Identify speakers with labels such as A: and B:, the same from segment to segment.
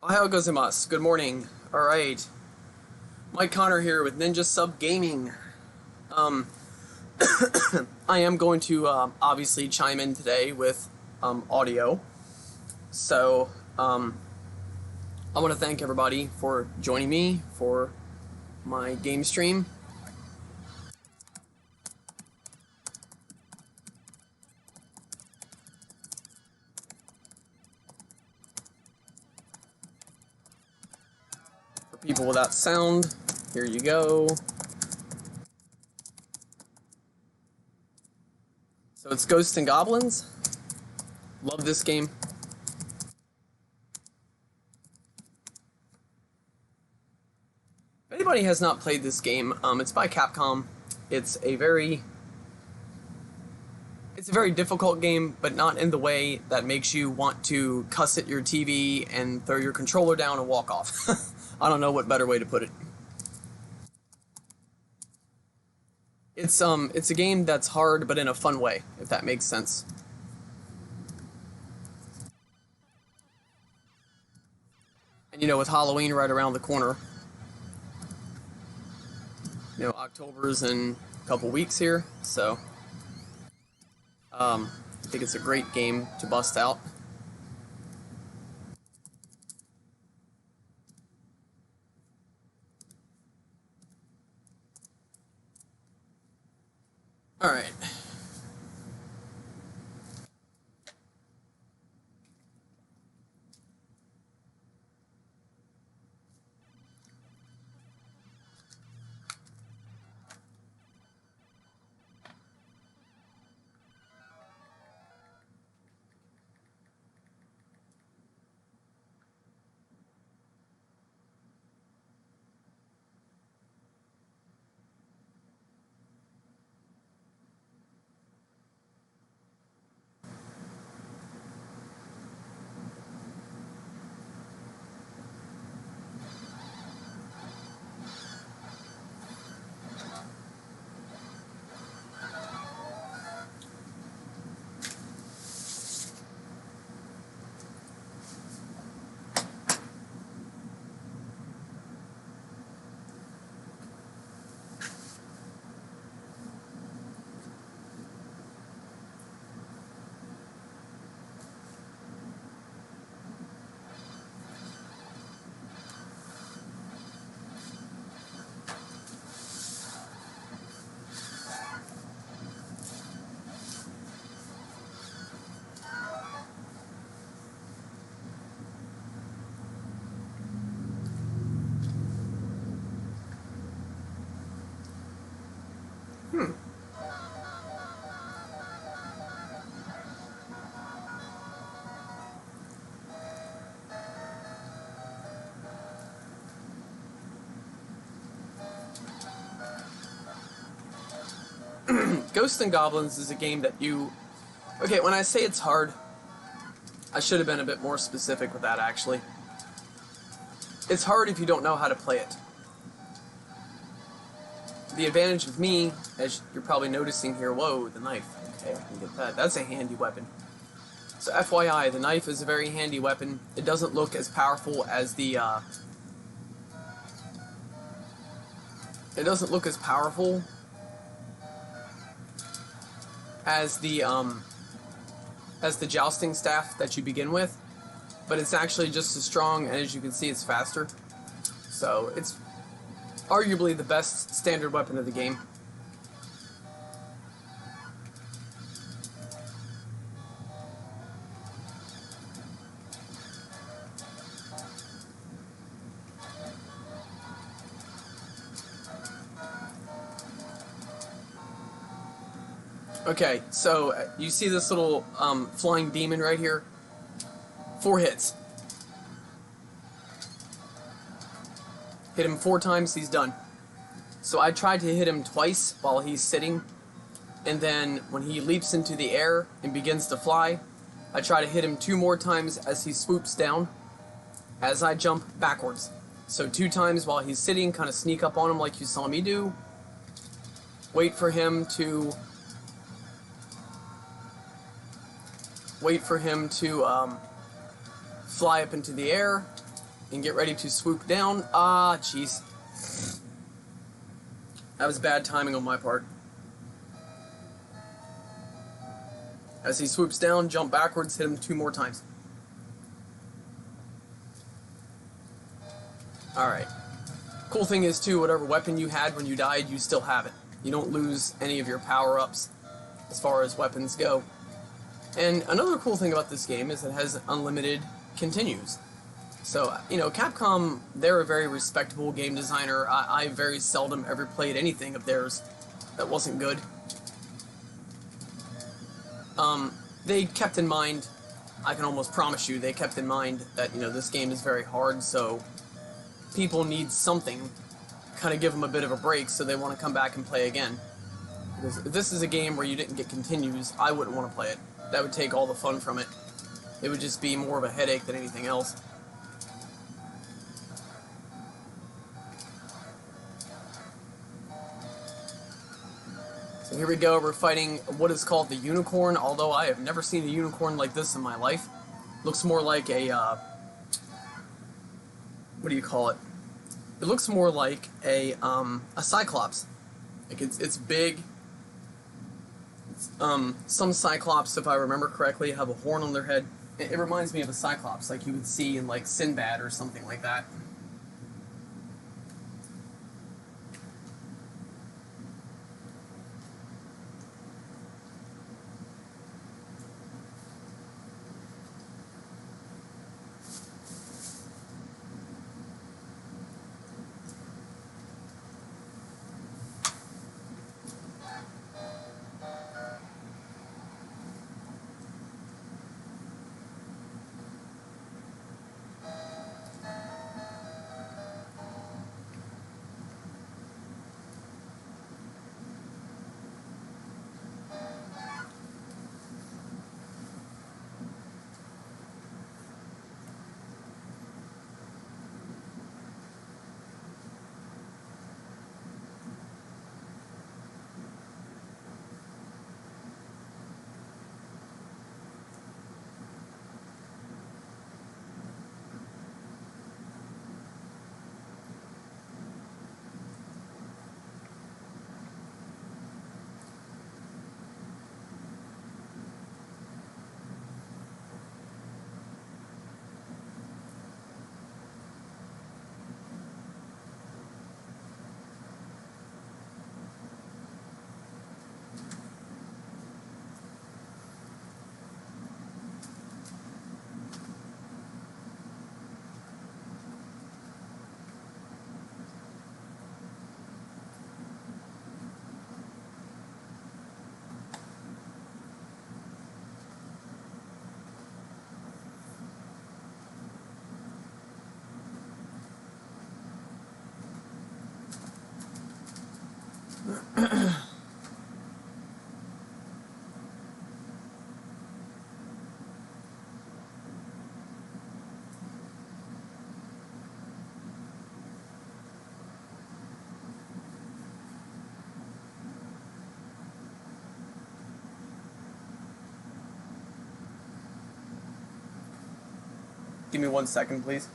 A: Ohayou gozaimasu. Good morning. Alright. Mike Connor here with Ninja Sub Gaming. Um, I am going to obviously chime in today with audio. So, I want to thank everybody for joining me for my game stream. For people without sound, here you go. So it's Ghosts and Goblins. Love this game. If anybody has not played this game, it's by Capcom. It's a very difficult game, but not in the way that makes you want to cuss at your TV and throw your controller down and walk off. I don't know what better way to put it. It's a game that's hard, but in a fun way, if that makes sense. And with Halloween right around the corner, October's in a couple weeks here, so I think it's a great game to bust out. All right. Ghosts and Goblins is a game that Okay, when I say it's hard, I should have been a bit more specific with that, actually. It's hard if you don't know how to play it. The advantage of me, as you're probably noticing here, whoa, the knife. Okay, I can get that. That's a handy weapon. So FYI, the knife is a very handy weapon. It doesn't look as powerful as the, It doesn't look as powerful as the jousting staff that you begin with, but it's actually just as strong, and as you can see, it's faster. So it's arguably the best standard weapon of the game. Okay, so you see this little flying demon right here? 4 hits. Hit him 4 times, he's done. So I tried to hit him twice while he's sitting, and then when he leaps into the air and begins to fly, I try to hit him 2 more times as he swoops down, as I jump backwards. So 2 times while he's sitting, kind of sneak up on him like you saw me do, wait for him to fly up into the air, and get ready to swoop down. Ah, jeez. That was bad timing on my part. As he swoops down, jump backwards, hit him 2 more times. Alright. Cool thing is, too, whatever weapon you had when you died, you still have it. You don't lose any of your power-ups as far as weapons go. And another cool thing about this game is it has unlimited continues. So, you know, Capcom, they're a very respectable game designer. I very seldom ever played anything of theirs that wasn't good. They kept in mind, I can almost promise you, they kept in mind that, you know, this game is very hard, so people need something kind of give them a bit of a break so they want to come back and play again. Because if this is a game where you didn't get continues, I wouldn't want to play it. That would take all the fun from it. It would just be more of a headache than anything else. So here we go, we're fighting what is called the unicorn, although I have never seen a unicorn like this in my life. Looks more like a, what do you call it? It looks more like a cyclops. Like it's big. Some cyclops, if I remember correctly, have a horn on their head. It reminds me of a cyclops, like you would see in like Sinbad or something like that. Give me 1 second, please.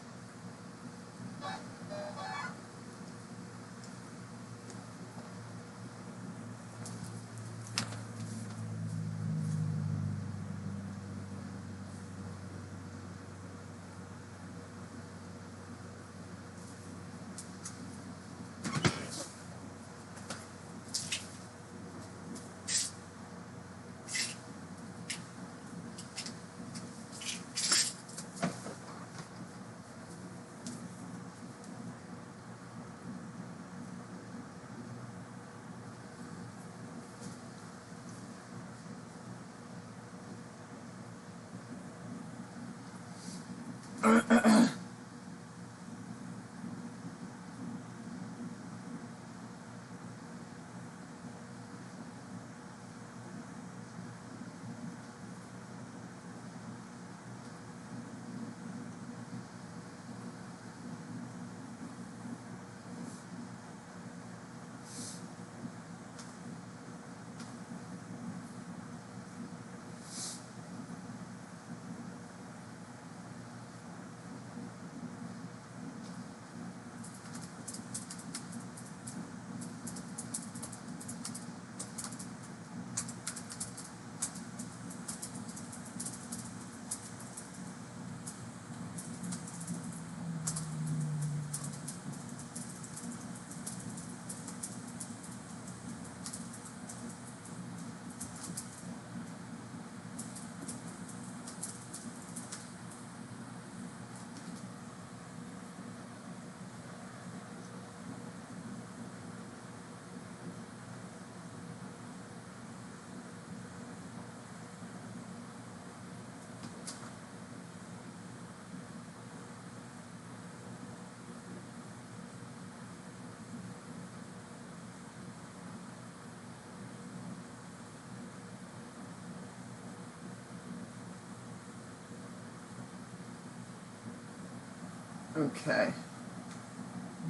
A: Okay.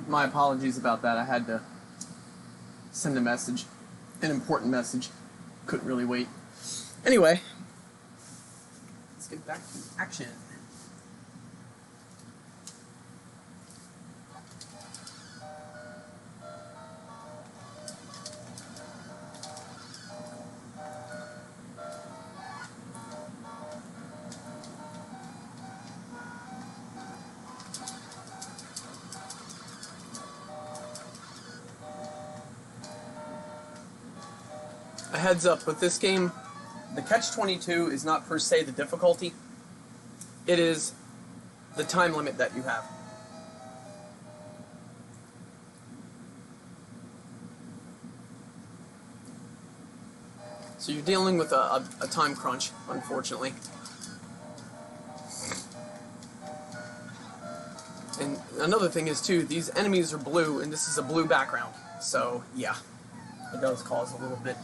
A: My apologies about that. I had to send a message. An important message. Couldn't really wait. Anyway. Let's get back to action. A heads up, with this game, the catch-22 is not per se the difficulty. It is the time limit that you have. So you're dealing with a time crunch, unfortunately. And another thing is, too, these enemies are blue, and this is a blue background. So, yeah, it does cause a little bit.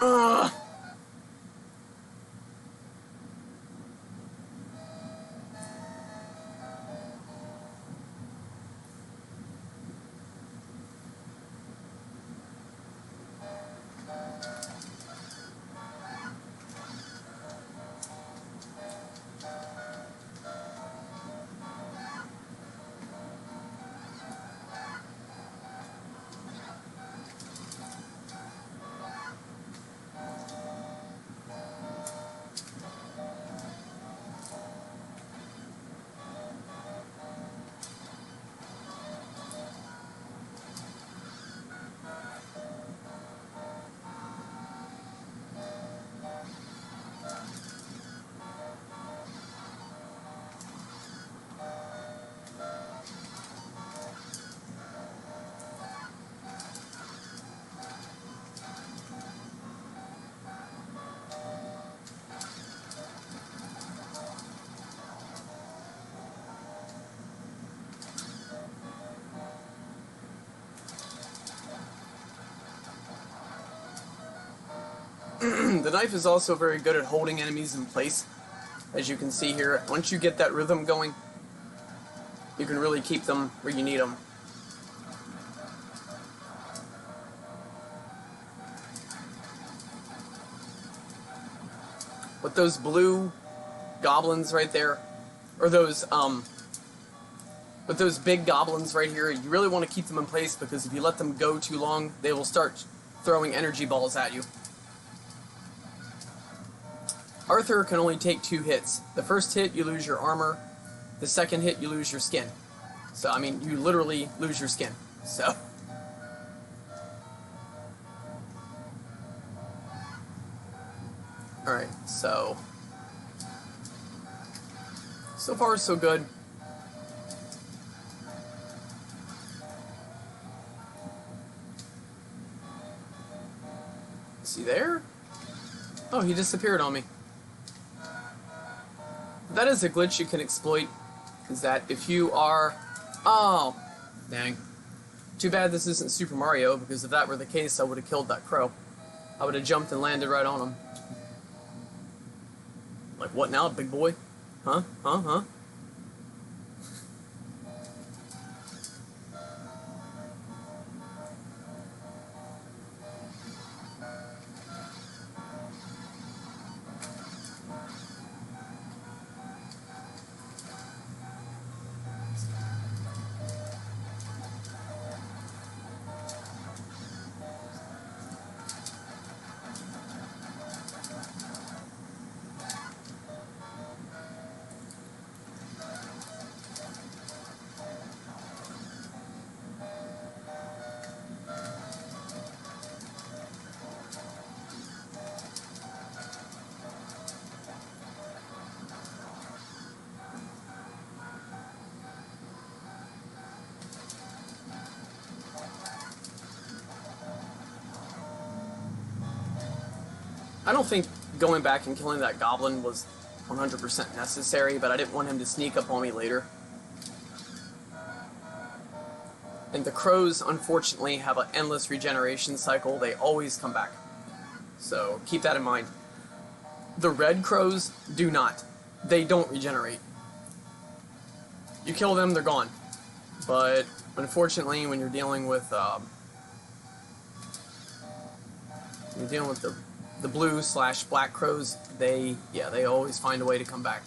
A: Ugh. The knife is also very good at holding enemies in place. As you can see here, once you get that rhythm going, you can really keep them where you need them. With those blue goblins right there, or those, with those big goblins right here, you really want to keep them in place, because if you let them go too long, they will start throwing energy balls at you. Arthur can only take 2 hits. The first hit, you lose your armor. The second hit, you lose your skin. So, I mean, you literally lose your skin. So. Alright, so. So far, so good. Is he there? Oh, he disappeared on me. That is a glitch you can exploit, is that if you are... Oh, dang. Too bad this isn't Super Mario, because if that were the case, I would have killed that crow. I would have jumped and landed right on him. Like, what now, big boy? Huh? Huh? Huh? I don't think going back and killing that goblin was 100% necessary, but I didn't want him to sneak up on me later. And the crows, unfortunately, have an endless regeneration cycle. They always come back. So keep that in mind. The red crows do not. They don't regenerate. You kill them, they're gone. But unfortunately, when you're dealing with the blue/black crows, they always find a way to come back.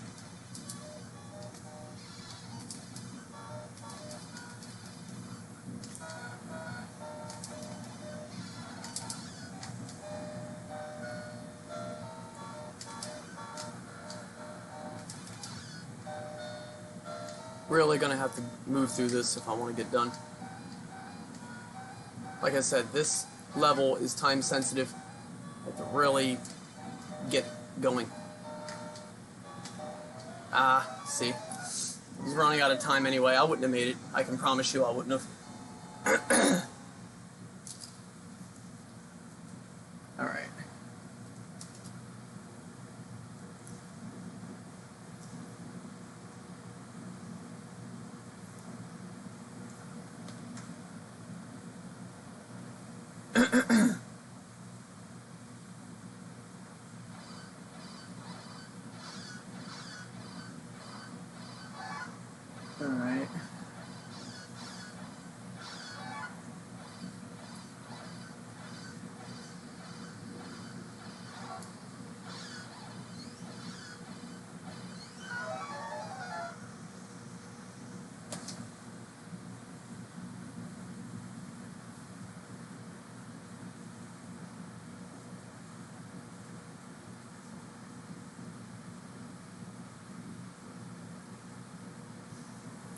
A: Really gonna have to move through this if I want to get done. Like I said, this level is time sensitive. I have to really get going. See. I was running out of time anyway. I wouldn't have made it. I can promise you I wouldn't have. Alright. Alright.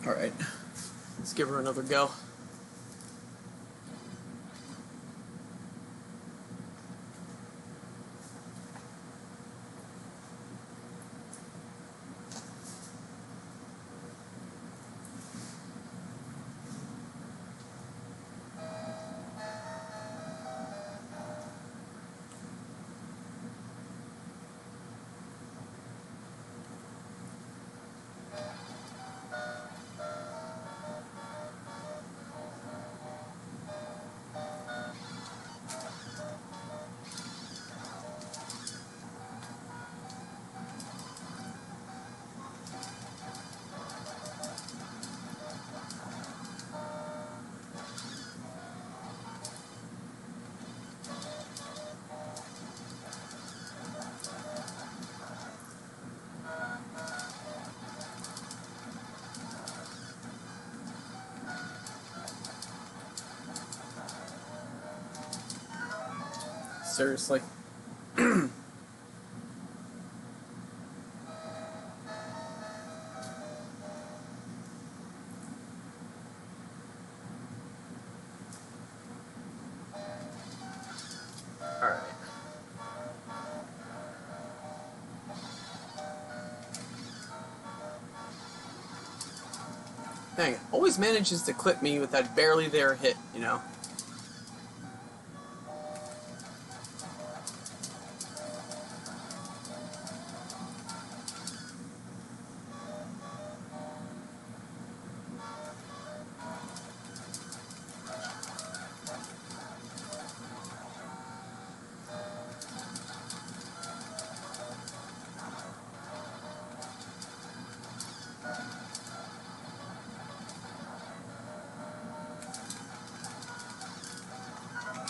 A: Alright. Let's give her another go. Seriously. Alright. Dang, always manages to clip me with that barely there hit, you know?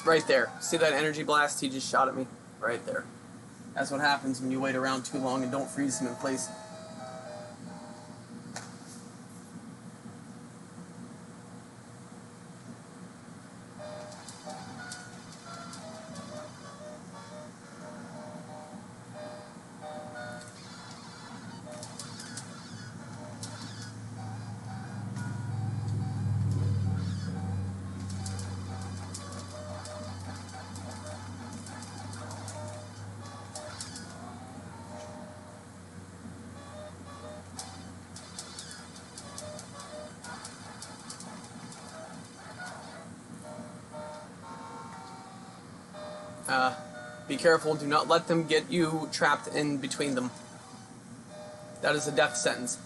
A: Right there. See that energy blast he just shot at me? Right there. That's what happens when you wait around too long and don't freeze him in place. Be careful, do not let them get you trapped in between them. That is a death sentence.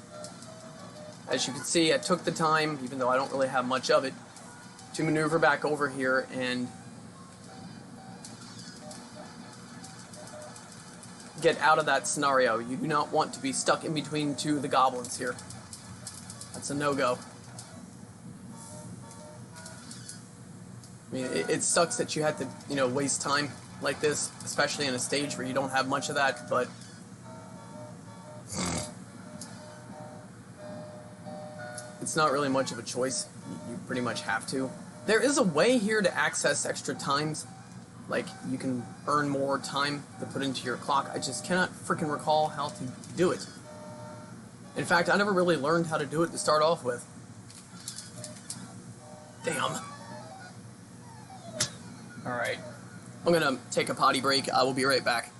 A: As you can see, I took the time, even though I don't really have much of it, to maneuver back over here and get out of that scenario. You do not want to be stuck in between two of the goblins here. That's a no-go. I mean, it sucks that you had to, you know, waste time like this, especially in a stage where you don't have much of that, but it's not really much of a choice. You pretty much have to. There is a way here to access extra times. Like, you can earn more time to put into your clock. I just cannot freaking recall how to do it. In fact, I never really learned how to do it to start off with. Damn. Alright. I'm gonna take a potty break. I will be right back.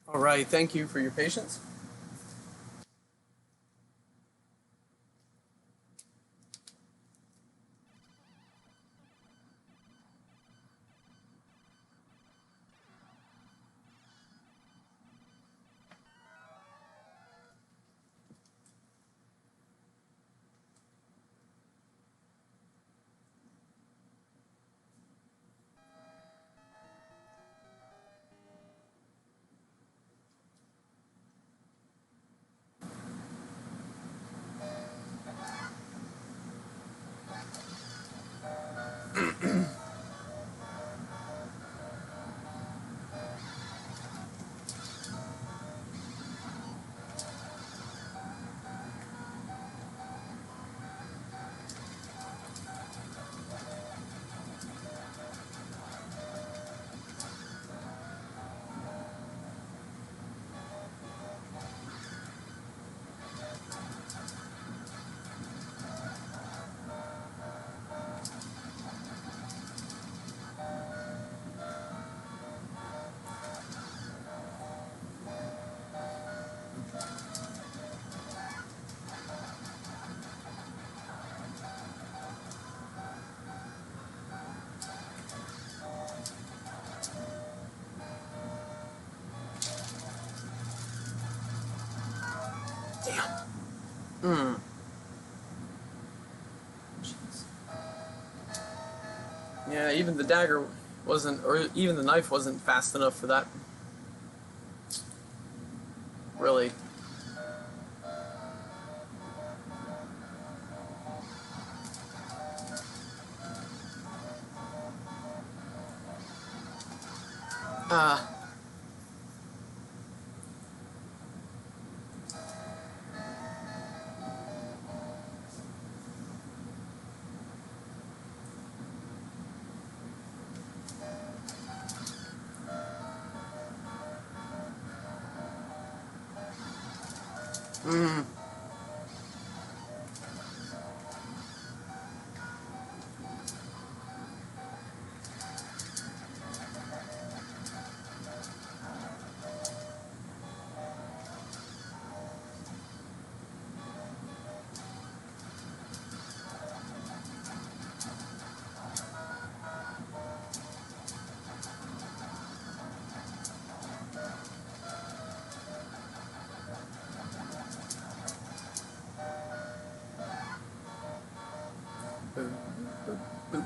A: All right, thank you for your patience. Damn. Jeez. Yeah, even the dagger wasn't, or even the knife wasn't fast enough for that. Really. Ah. Boop, boop, boop.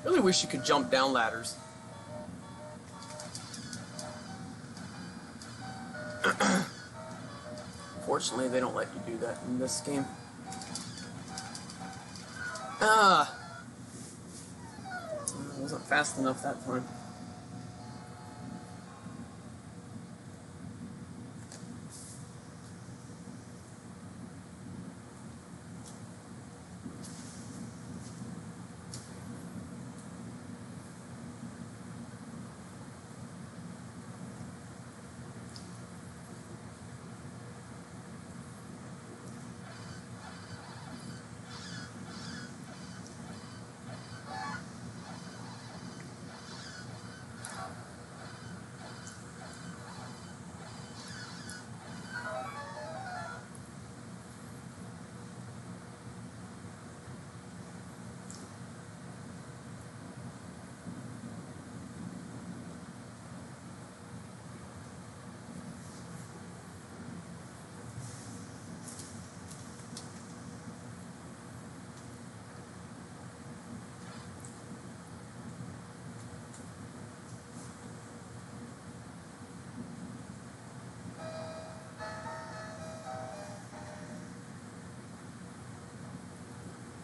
A: Really wish you could jump down ladders. Fortunately, they don't let you do that in this game. Ah! I wasn't fast enough that time.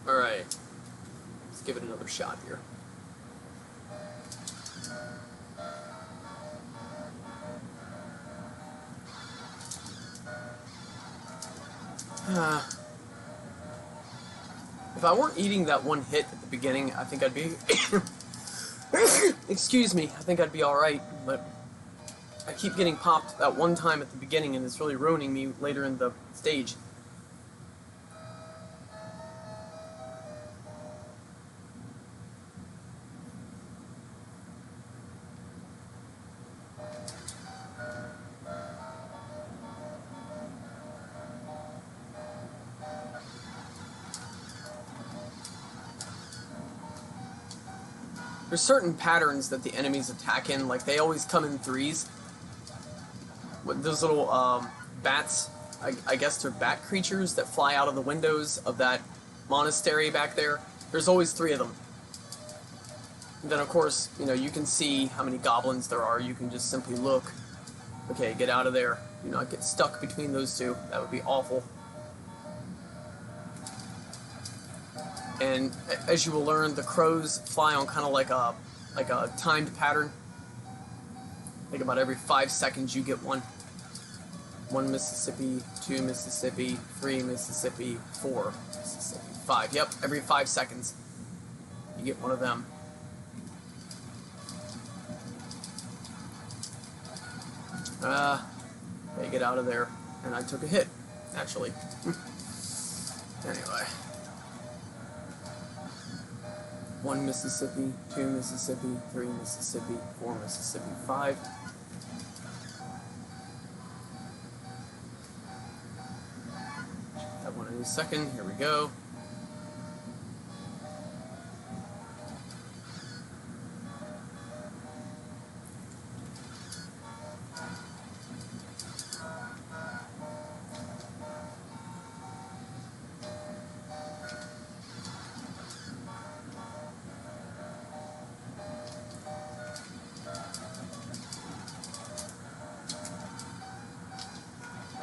A: Alright. Let's give it another shot here. If I weren't eating that one hit at the beginning, I think I'd be... Excuse me, I think I'd be alright, but I keep getting popped that one time at the beginning, and it's really ruining me later in the stage. There's certain patterns that the enemies attack in, like they always come in threes. With those little bats, I guess they're bat creatures that fly out of the windows of that monastery back there. There's always 3 of them. And then of course, you know, you can see how many goblins there are. You can just simply look. Okay, get out of there. Do not get stuck between those 2. That would be awful. And as you will learn, the crows fly on kind of like a timed pattern. Like about every 5 seconds you get one. 1 Mississippi, 2 Mississippi, 3 Mississippi, 4 Mississippi, 5. Yep, every 5 seconds you get one of them. They get out of there, and I took a hit, actually. Anyway. 1 Mississippi, 2 Mississippi, 3 Mississippi, 4 Mississippi, 5. That one in a second. Here we go.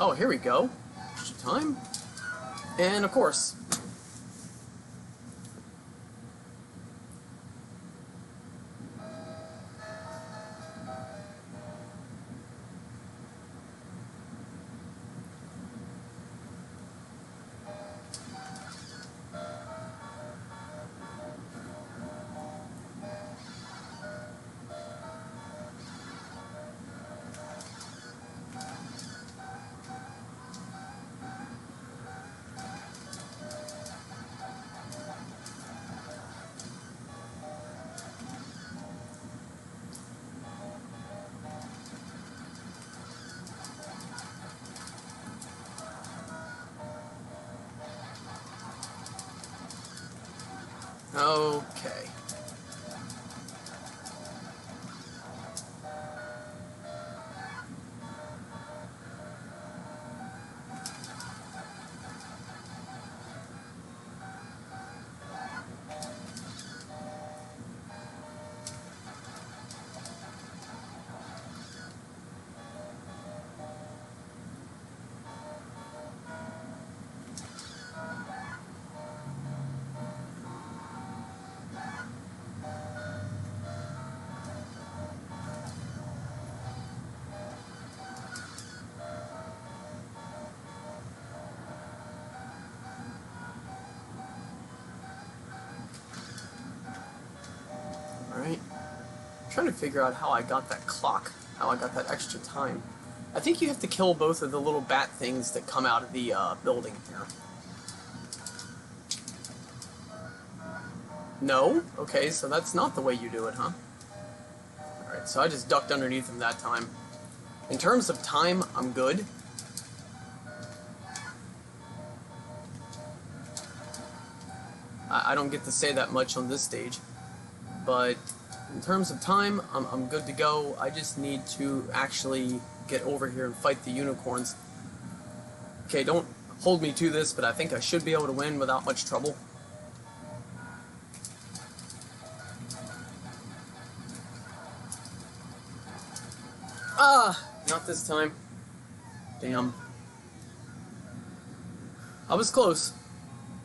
A: Oh, here we go. Extra time. And of course. Okay. Alright. I'm trying to figure out how I got that clock, how I got that extra time. I think you have to kill both of the little bat things that come out of the building here. No? Okay, so that's not the way you do it, huh? Alright, so I just ducked underneath them that time. In terms of time, I'm good. I don't get to say that much on this stage. But in terms of time, I'm good to go. I just need to actually get over here and fight the unicorns. Okay, don't hold me to this, but I think I should be able to win without much trouble. Ah! Not this time. Damn. I was close.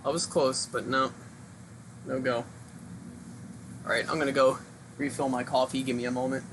A: I was close, but no. No go. Alright, I'm gonna go refill my coffee. Give me a moment.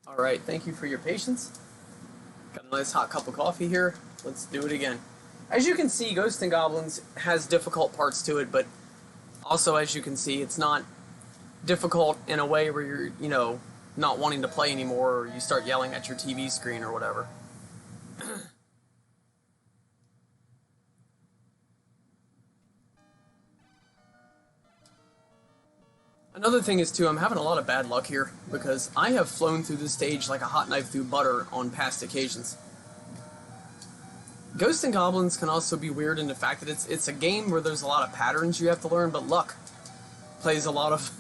A: Alright, thank you for your patience. Got a nice hot cup of coffee here. Let's do it again. As you can see, Ghosts and Goblins has difficult parts to it, but also, as you can see, it's not difficult in a way where you're, not wanting to play anymore, or you start yelling at your TV screen or whatever. Another thing is, too, I'm having a lot of bad luck here, because I have flown through this stage like a hot knife through butter on past occasions. Ghosts and Goblins can also be weird in the fact that it's a game where there's a lot of patterns you have to learn, but luck plays a lot of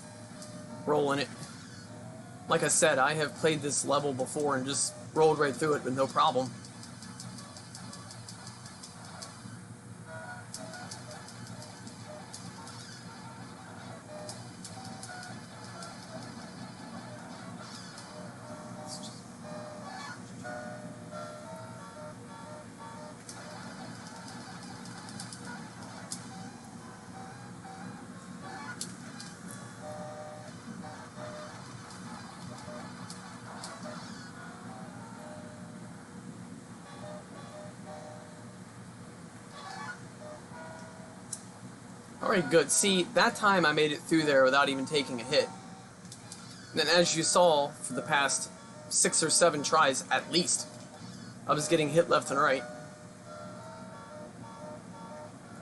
A: role in it. Like I said, I have played this level before and just rolled right through it with no problem. Alright, good. See, that time I made it through there without even taking a hit. And as you saw, for the past 6 or 7 tries, at least, I was getting hit left and right.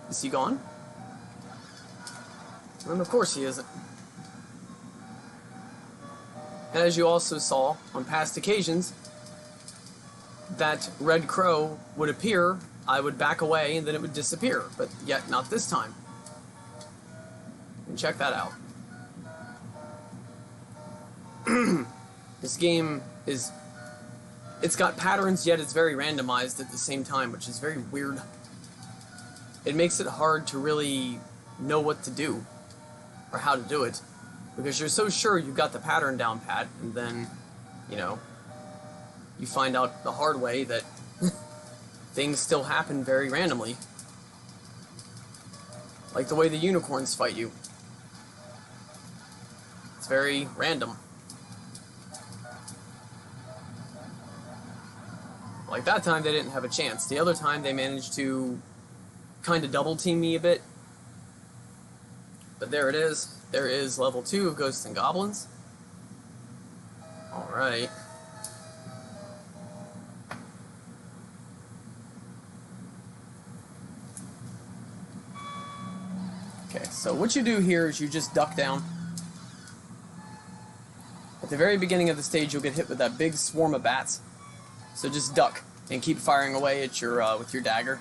A: Is he gone? And of course he isn't. And as you also saw on past occasions, that red crow would appear, I would back away, and then it would disappear. But yet, not this time. And check that out. This game is... It's got patterns, yet it's very randomized at the same time, which is very weird. It makes it hard to really know what to do, or how to do it, because you're so sure you've got the pattern down pat, and then, you find out the hard way that things still happen very randomly. Like the way the unicorns fight you. It's very random. Like that time they didn't have a chance. The other time they managed to kind of double team me a bit. But there it is. There is level 2 of Ghosts and Goblins. Alright. Okay, so what you do here is you just duck down. At the very beginning of the stage, you'll get hit with that big swarm of bats. So just duck and keep firing away at your with your dagger.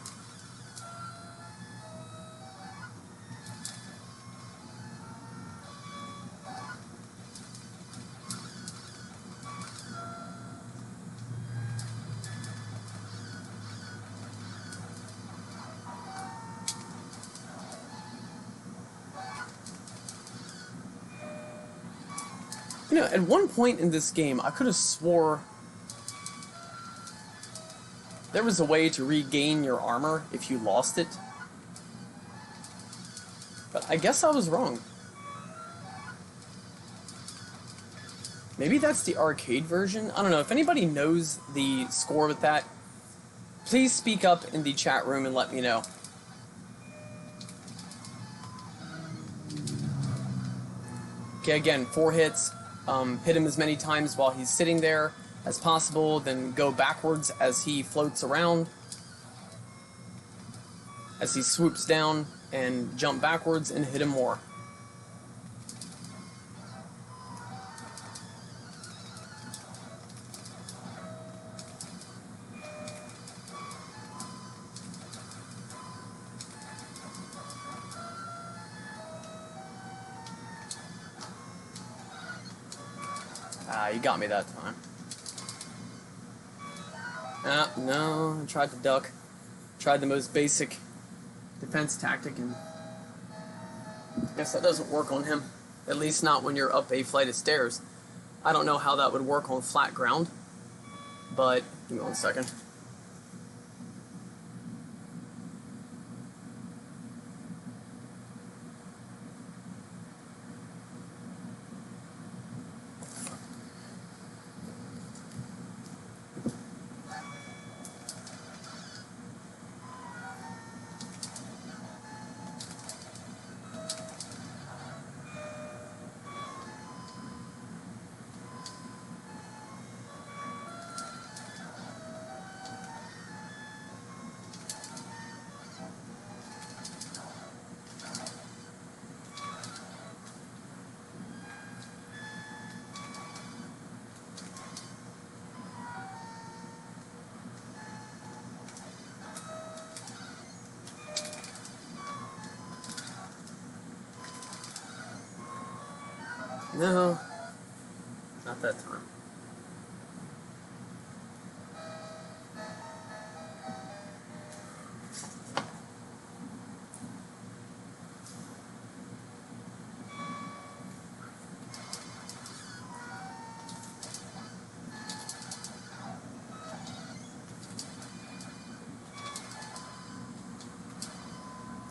A: At one point in this game, I could have swore there was a way to regain your armor if you lost it. But I guess I was wrong. Maybe that's the arcade version? I don't know. If anybody knows the score with that, please speak up in the chat room and let me know. Okay, again, 4 hits. Hit him as many times while he's sitting there as possible, then go backwards as he floats around, as he swoops down, and jump backwards and hit him more. Ah, you got me that time. No, I tried to duck. Tried the most basic defense tactic, and I guess that doesn't work on him. At least not when you're up a flight of stairs. I don't know how that would work on flat ground, but give me 1 second. No, not that time.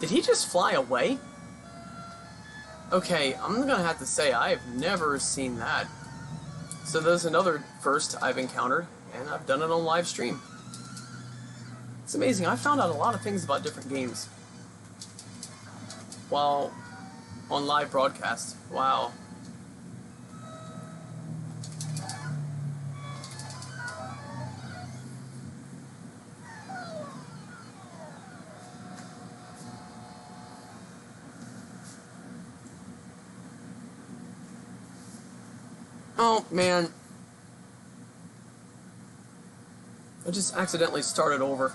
A: Did he just fly away? Okay, I'm gonna have to say, I have never seen that. So there's another first I've encountered, and I've done it on live stream. It's amazing, I found out a lot of things about different games while on live broadcast. Wow. Oh, man. I just accidentally started over.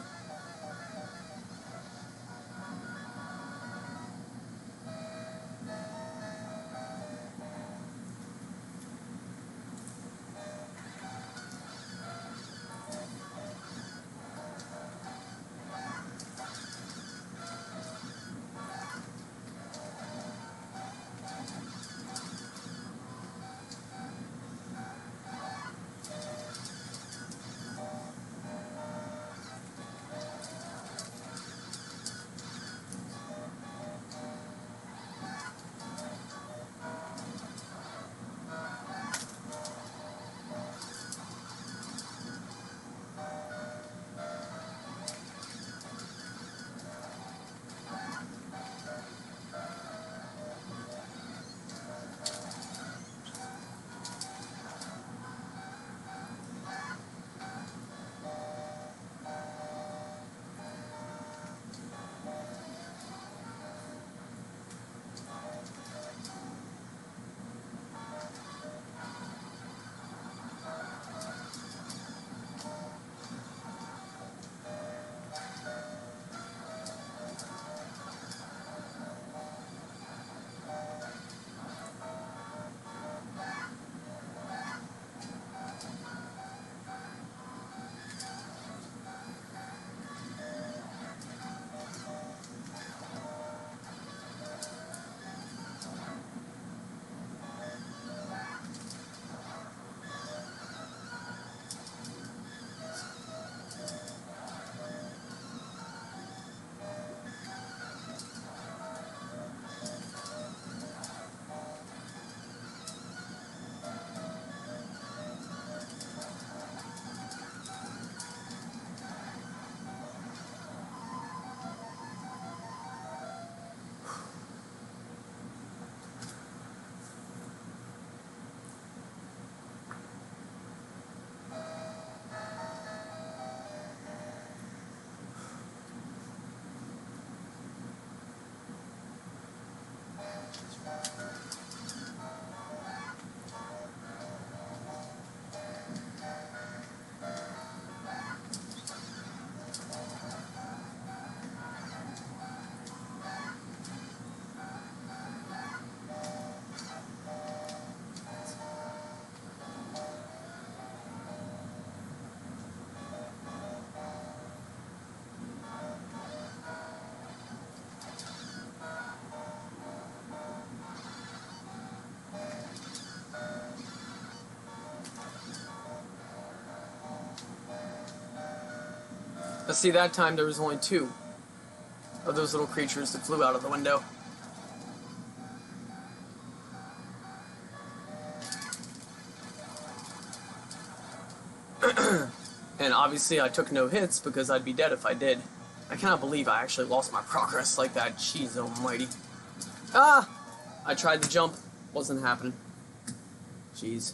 A: But see, that time there was only two of those little creatures that flew out of the window. And obviously I took no hits because I'd be dead if I did. I cannot believe I actually lost my progress like that. Jeez almighty. Ah! I tried to jump. Wasn't happening. Jeez.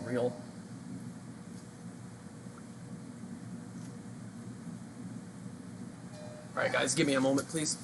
A: Real. Alright guys, give me a moment please.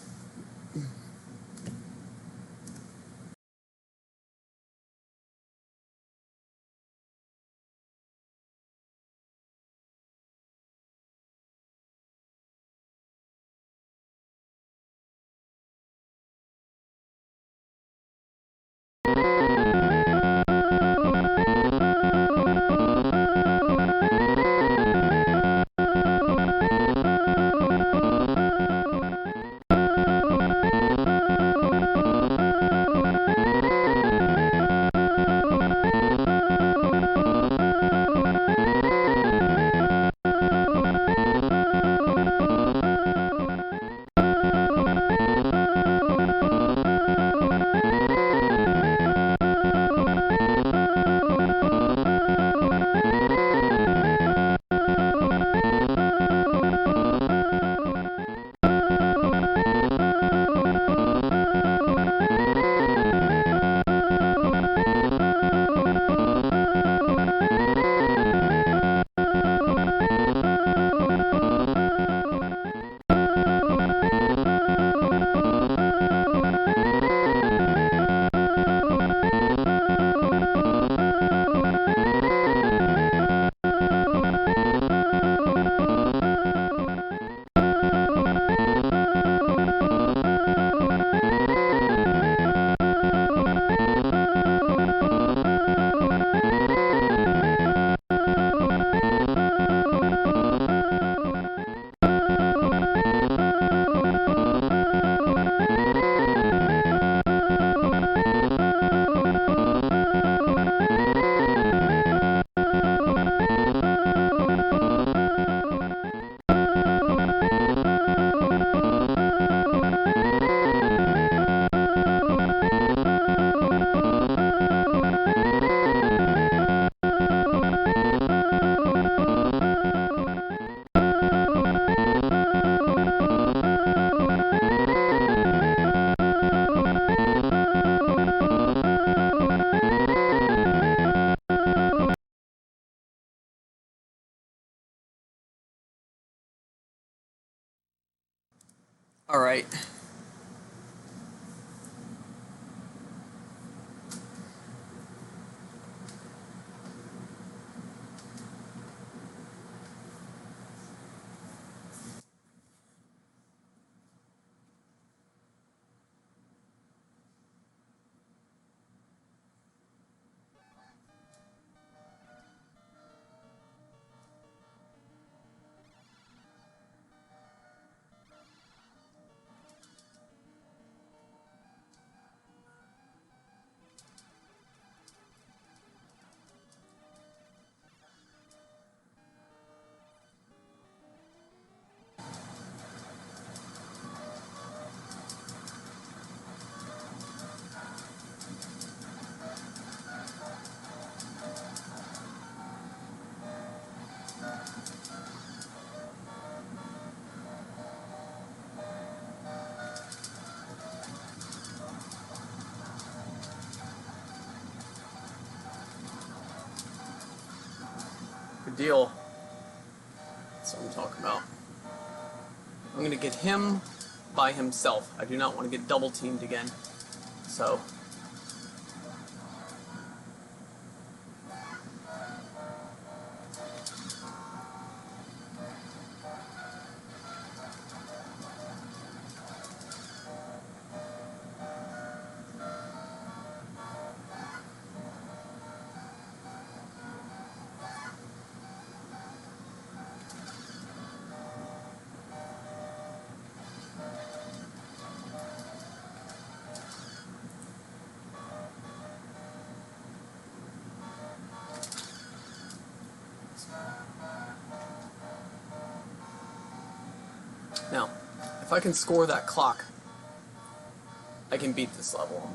A: Alright. Good deal. That's what I'm talking about. I'm going to get him by himself. I do not want to get double teamed again. So... Now, if I can score that clock, I can beat this level.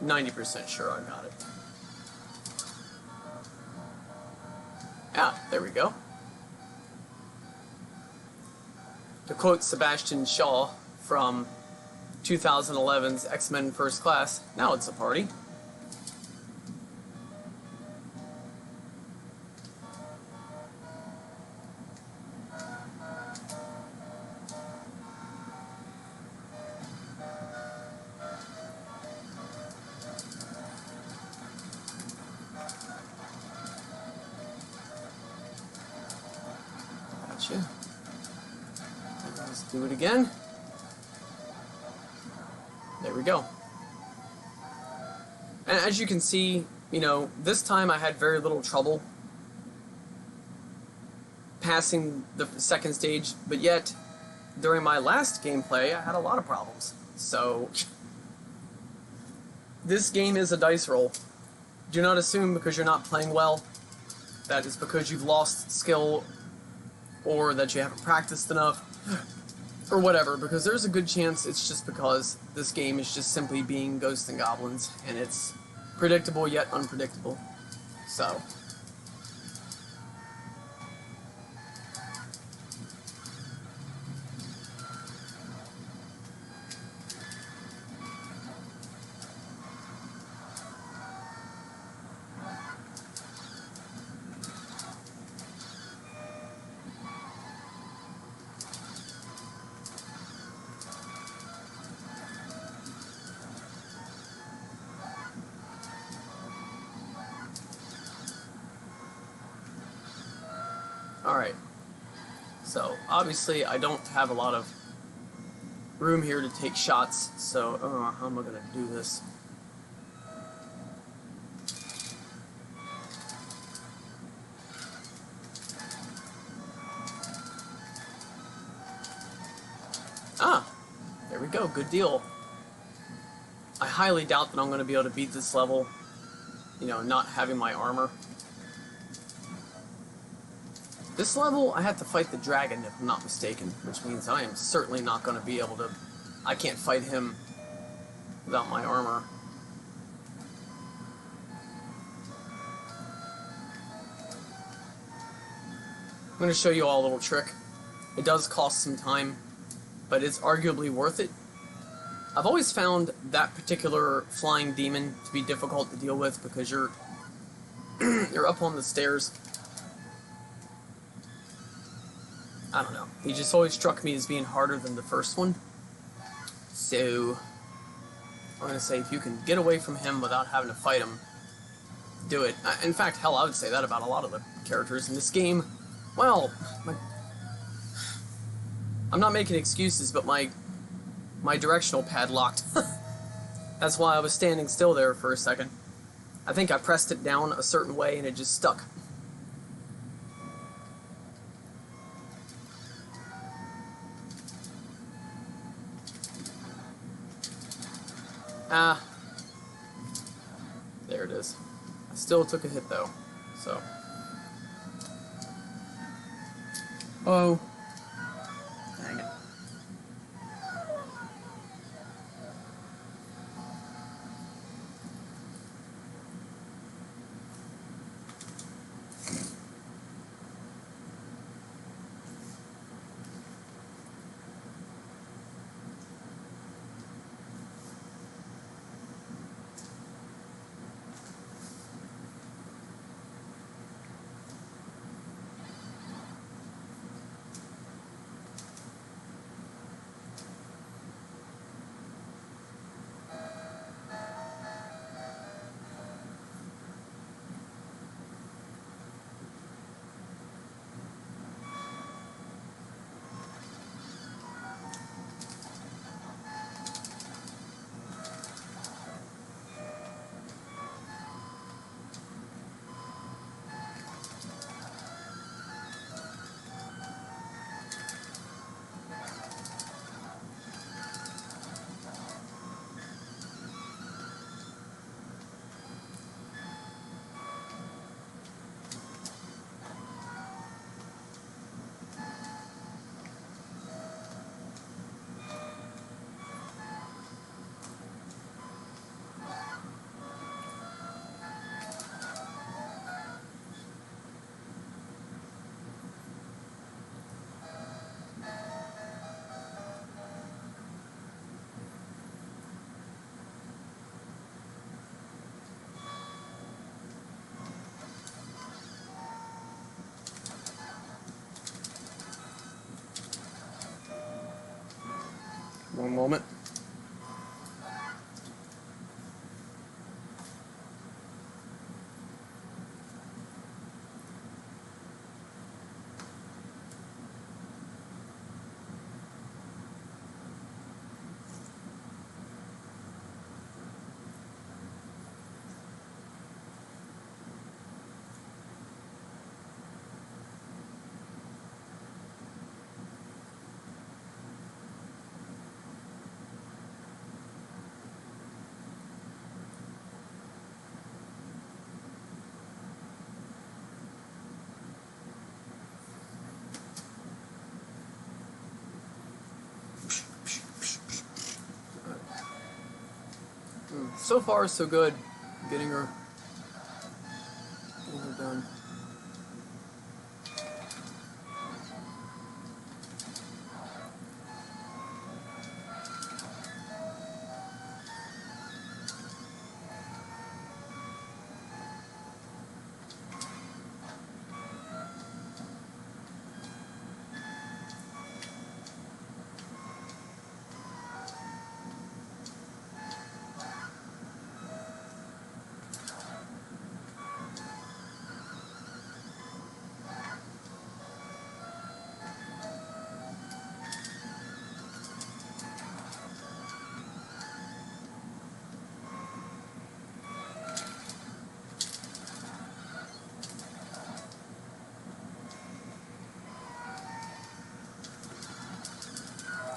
A: I'm 90% sure I got it. Ah, there we go. To quote Sebastian Shaw from 2011's X-Men First Class, now it's a party. Gotcha. Let's do it again. There we go. And as you can see, you know, this time I had very little trouble passing the second stage, but yet, during my last gameplay, I had a lot of problems. So, this game is a dice roll. Do not assume because you're not playing well that it's because you've lost skill or that you haven't practiced enough or whatever, because there's a good chance it's just because this game is just simply being Ghosts and Goblins and it's predictable yet unpredictable. So, alright. So, obviously I don't have a lot of room here to take shots, so how am I going to do this? Ah, there we go, good deal. I highly doubt that I'm going to be able to beat this level, you know, not having my armor. This level, I have to fight the dragon, if I'm not mistaken, which means I am certainly not going to be able to... I can't fight him without my armor. I'm going to show you all a little trick. It does cost some time, but it's arguably worth it. I've always found that particular flying demon to be difficult to deal with because you're you're up on the stairs. I don't know. He just always struck me as being harder than the first one. So, I'm gonna say if you can get away from him without having to fight him, do it. In fact, hell, I would say that about a lot of the characters in this game. Well, I'm not making excuses, but my directional pad locked. That's why I was standing still there for a second. I think I pressed it down a certain way and it just stuck. Ah. There it is. I still took a hit though, so. Oh. Dang it. One moment. So far, so good. Getting her done.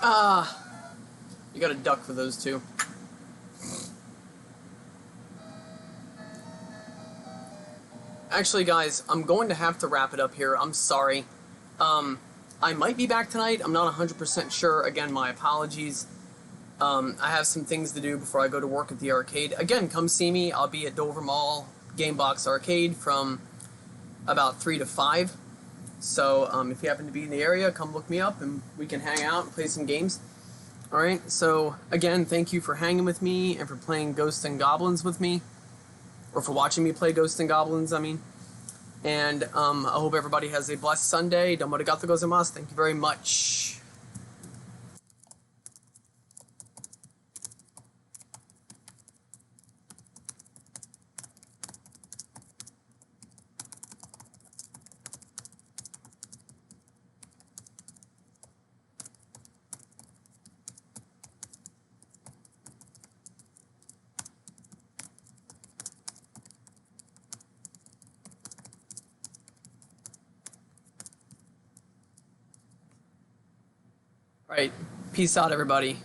A: Ah, you gotta duck for those two. Actually, guys, I'm going to have to wrap it up here. I'm sorry. I might be back tonight. I'm not 100% sure. Again, my apologies. I have some things to do before I go to work at the arcade. Again, come see me. I'll be at Dover Mall Gamebox Arcade from about 3 to 5. So if you happen to be in the area, come look me up and we can hang out and play some games. Alright, so again, thank you for hanging with me and for playing Ghosts and Goblins with me. Or for watching me play Ghosts and Goblins, I mean. And I hope everybody has a blessed Sunday. Domo arigato gozaimasu. Thank you very much. Alright, peace out everybody.